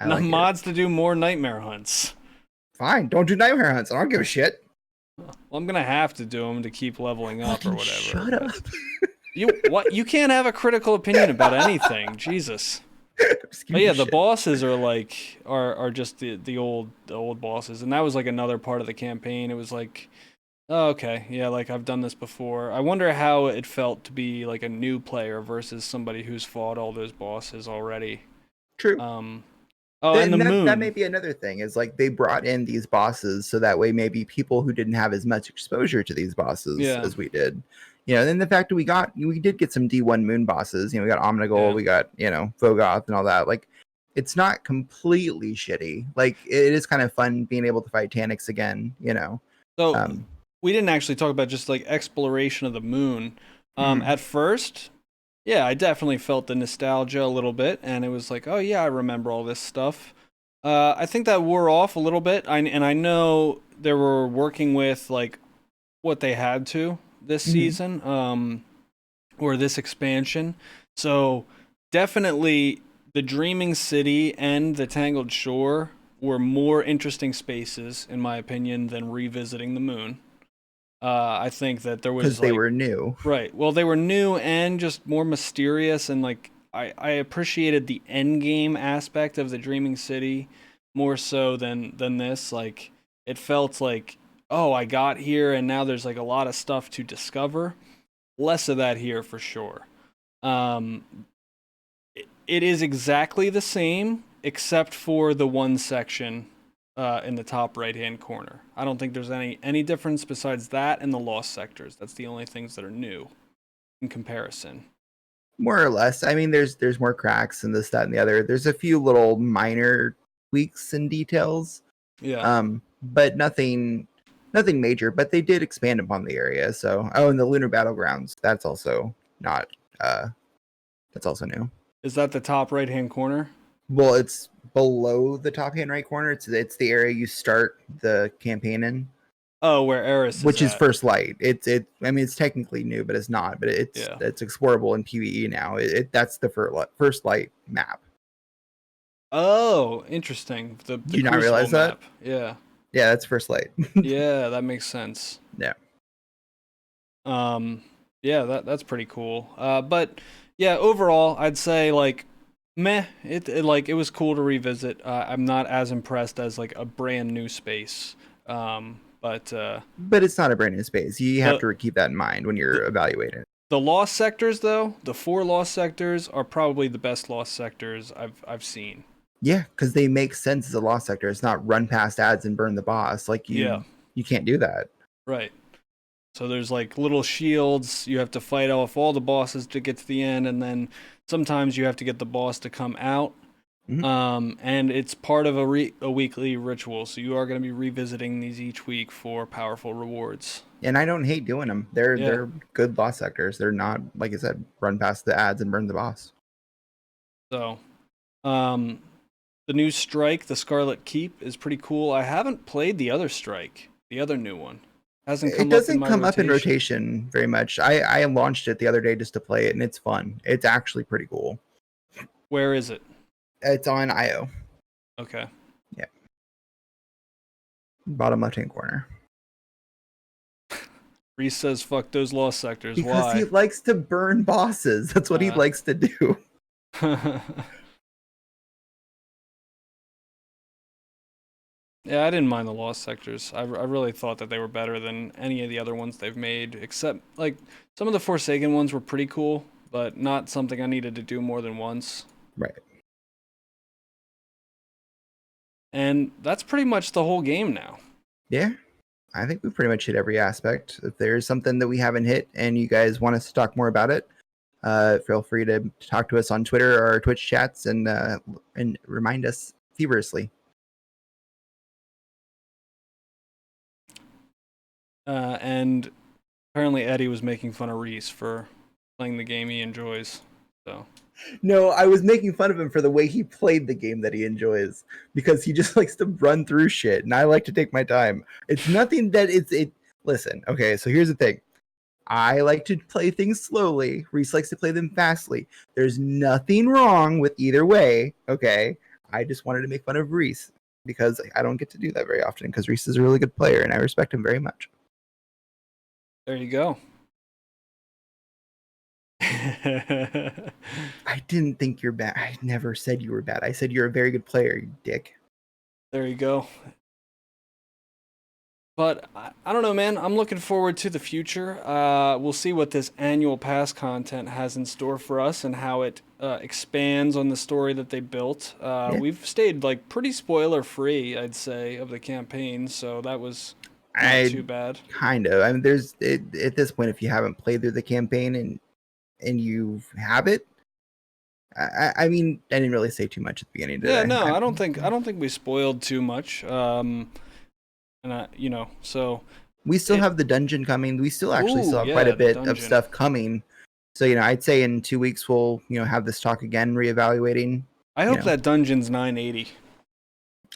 Mods to do more nightmare hunts. Fine, don't do nightmare hunts. I don't give a shit. Well, I'm gonna have to do them to keep leveling up or whatever. Shut up. You can't have a critical opinion about anything. Jesus. But yeah, the bosses are just the old bosses, and that was like another part of the campaign. It was like, oh, okay, yeah, like I've done this before. I wonder how it felt to be like a new player versus somebody who's fought all those bosses already. True. And the moon. That may be another thing, is like they brought in these bosses so that way maybe people who didn't have as much exposure to these bosses as we did. And then the fact that we did get some D1 moon bosses. We got Omnigul, we got, Vogoth and all that. Like, it's not completely shitty. Like, it is kind of fun being able to fight Taniks again, So we didn't actually talk about just like exploration of the moon. At first, yeah, I definitely felt the nostalgia a little bit, and it was like, oh yeah, I remember all this stuff. I think that wore off a little bit, and I know they were working with like what they had to this season, or this expansion. So definitely the Dreaming City and the Tangled Shore were more interesting spaces, in my opinion, than revisiting the moon. I think that there was because they were new, right? Well, they were new and just more mysterious, and like I appreciated the end game aspect of the Dreaming City more so than this. Like, it felt like, oh, I got here and now there's like a lot of stuff to discover. Less of that here for sure. It is exactly the same except for the one section in the top right-hand corner. I don't think there's any difference besides that and the lost sectors. That's the only things that are new in comparison. More or less. I mean, there's more cracks and this, that, and the other. There's a few little minor tweaks and details. Yeah. but nothing major. But they did expand upon the area. So, and the Lunar Battlegrounds, that's also not that's also new. Is that the top right hand corner? Well, it's below the top hand right corner. It's the area you start the campaign in. Oh, where Eris Which is at. First Light. I mean, it's technically new, but it's not. But it's explorable in PvE now. That's the First Light map. Oh, interesting. The Do you not Crucible realize map. that? Yeah. Yeah, that's First Light. Yeah, that makes sense. Yeah. Yeah, that's pretty cool. But yeah, overall, I'd say like meh. It was cool to revisit. I'm not as impressed as like a brand new space. But it's not a brand new space. You have to keep that in mind when you're evaluating it. The lost sectors, though, the 4 lost sectors are probably the best lost sectors I've seen. Yeah, because they make sense as a lost sector. It's not run past ads and burn the boss. Like you can't do that. Right. So there's like little shields. You have to fight off all the bosses to get to the end, and then sometimes you have to get the boss to come out. Mm-hmm. And it's part of a weekly ritual, so you are going to be revisiting these each week for powerful rewards. And I don't hate doing them. They're good lost sectors. They're not, like I said, run past the ads and burn the boss. So, the new strike, the Scarlet Keep, is pretty cool. I haven't played the other strike, the other new one. It doesn't come up in rotation very much. I launched it the other day just to play it, and it's fun. It's actually pretty cool. Where is it? It's on IO. Okay. Yeah. Bottom left-hand corner. Reese says, fuck those lost sectors. Because Why? he likes to burn bosses. That's what he likes to do. Yeah, I didn't mind the lost sectors. I really thought that they were better than any of the other ones they've made, except, like, some of the Forsaken ones were pretty cool, but not something I needed to do more than once. Right. And that's pretty much the whole game now. Yeah. I think we pretty much hit every aspect. If there's something that we haven't hit and you guys want us to talk more about it, feel free to talk to us on Twitter or Twitch chats and remind us feverishly. And apparently Eddie was making fun of Reese for playing the game he enjoys. So. No, I was making fun of him for the way he played the game that he enjoys, because he just likes to run through shit, and I like to take my time. It's nothing that it. Listen, okay, so here's the thing. I like to play things slowly. Reese likes to play them fastly. There's nothing wrong with either way, okay? I just wanted to make fun of Reese because I don't get to do that very often, because Reese is a really good player, and I respect him very much. There you go. I didn't think you're bad. I never said you were bad. I said you're a very good player, you dick. There you go. But I don't know, man. I'm looking forward to the future. We'll see what this annual pass content has in store for us and how it expands on the story that they built. We've stayed like pretty spoiler free, I'd say, of the campaign, so that was not too bad. Kind of. I mean, there's at this point, if you haven't played through the campaign and you have it, I mean, I didn't really say too much at the beginning. Yeah, no, I don't think we spoiled too much. And so we still have the dungeon coming. We still actually saw quite a bit of stuff coming. So I'd say in 2 weeks we'll have this talk again, reevaluating. I hope that dungeon's 980.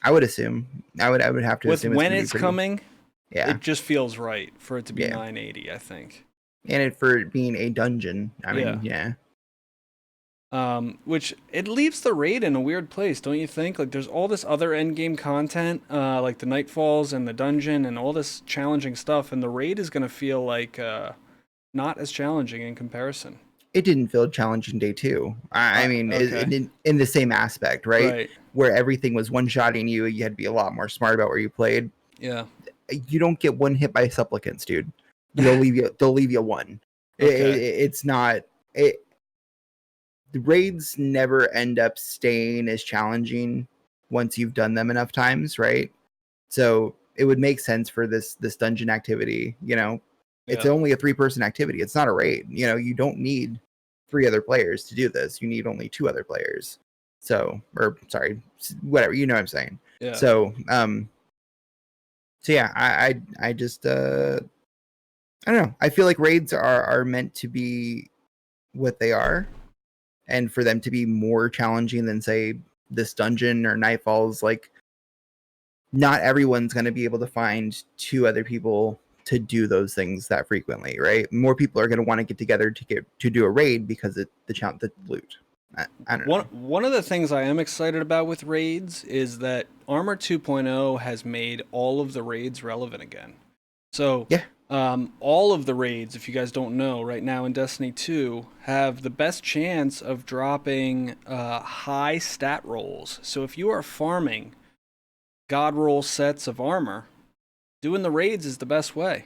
I would assume. I would have to assume when it's coming. Yeah, it just feels right for it to be 980. I think. And for it being a dungeon, I mean, yeah. Which it leaves the raid in a weird place, don't you think? Like, there's all this other endgame content, like the Nightfalls and the dungeon and all this challenging stuff, and the raid is gonna feel like not as challenging in comparison. It didn't feel challenging day 2. I mean, okay. in the same aspect, right? Where everything was one-shotting you, you had to be a lot more smart about where you played. Yeah. You don't get one hit by supplicants, dude. They'll leave you one. Okay. It's not. The raids never end up staying as challenging once you've done them enough times, right? So it would make sense for this dungeon activity. It's only a 3-person activity. It's not a raid. You don't need 3 other players to do this. You need only 2 other players. So, or sorry, whatever. You know what I'm saying? Yeah. So, So yeah, I just I don't know. I feel like raids are meant to be what they are, and for them to be more challenging than say this dungeon or Nightfalls, like not everyone's going to be able to find two other people to do those things that frequently, right? More people are going to want to get together to do a raid because the loot. I don't know. One of the things I am excited about with raids is that Armor 2.0 has made all of the raids relevant again. So Yeah. all of the raids, if you guys don't know, right now in Destiny 2 have the best chance of dropping high stat rolls. So if you are farming god roll sets of armor, doing the raids is the best way.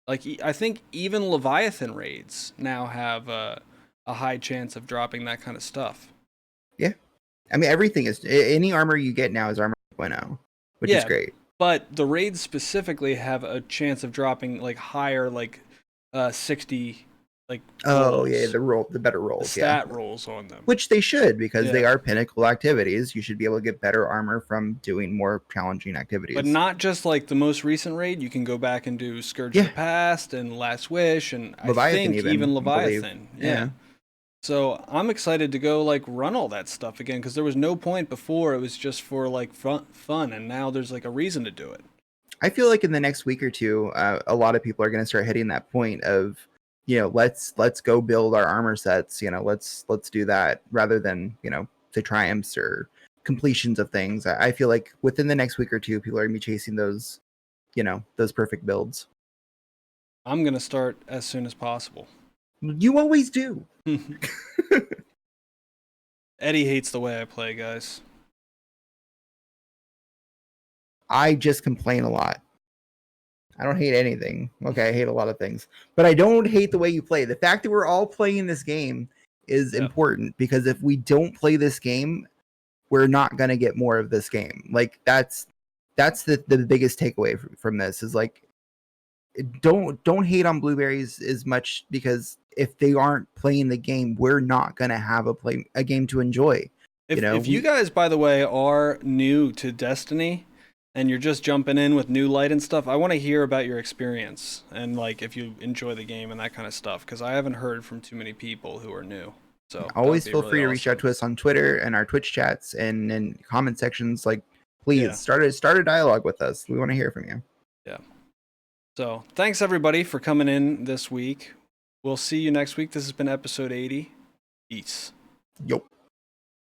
Like I think even Leviathan raids now have a high chance of dropping that kind of stuff. Yeah. I mean, everything is any armor you get now is armor 2.0, which is Yeah, great. but the raids specifically have a chance of dropping like higher, like 60, like Oh yeah, rolls, the better the rolls, yeah. stat rolls on them. Which they should, because they Yeah, are pinnacle activities. You should be able to get better armor from doing more challenging but activities. not just like the most recent raid. You can go back and do Scourge of Yeah, the Past and Last Wish, and I Leviathan think even even, I believe. Leviathan. Yeah. Yeah. So I'm excited to go like run all that stuff again because there was no point before. It was just for like fun, and now there's like a reason to do it. I feel like in the next week or two, a lot of people are going to start hitting that point of, let's go build our armor sets. Let's do that rather than the triumphs or completions of things. I feel like within the next week or two, people are going to be chasing those, those perfect builds. I'm gonna start as soon as possible. You always do. Eddie hates the way I play, guys. I just complain a lot. I don't hate anything. Okay, I hate a lot of things, but I don't hate the way you play. The fact that we're all playing this game is important, because if we don't play this game, we're not going to get more of this game. Like that's the biggest takeaway from this is like, don't hate on blueberries as much, because if they aren't playing the game, we're not going to have a game to enjoy. If you guys, by the way, are new to Destiny and you're just jumping in with new light and stuff, I want to hear about your experience and like if you enjoy the game and that kind of stuff, because I haven't heard from too many people who are new. So always feel free to reach out to us on Twitter and our Twitch chats and in comment sections. Like, please start a dialogue with us. We want to hear from you. Yeah. So thanks everybody for coming in this week. We'll see you next week. This has been episode 80. Peace. Yup.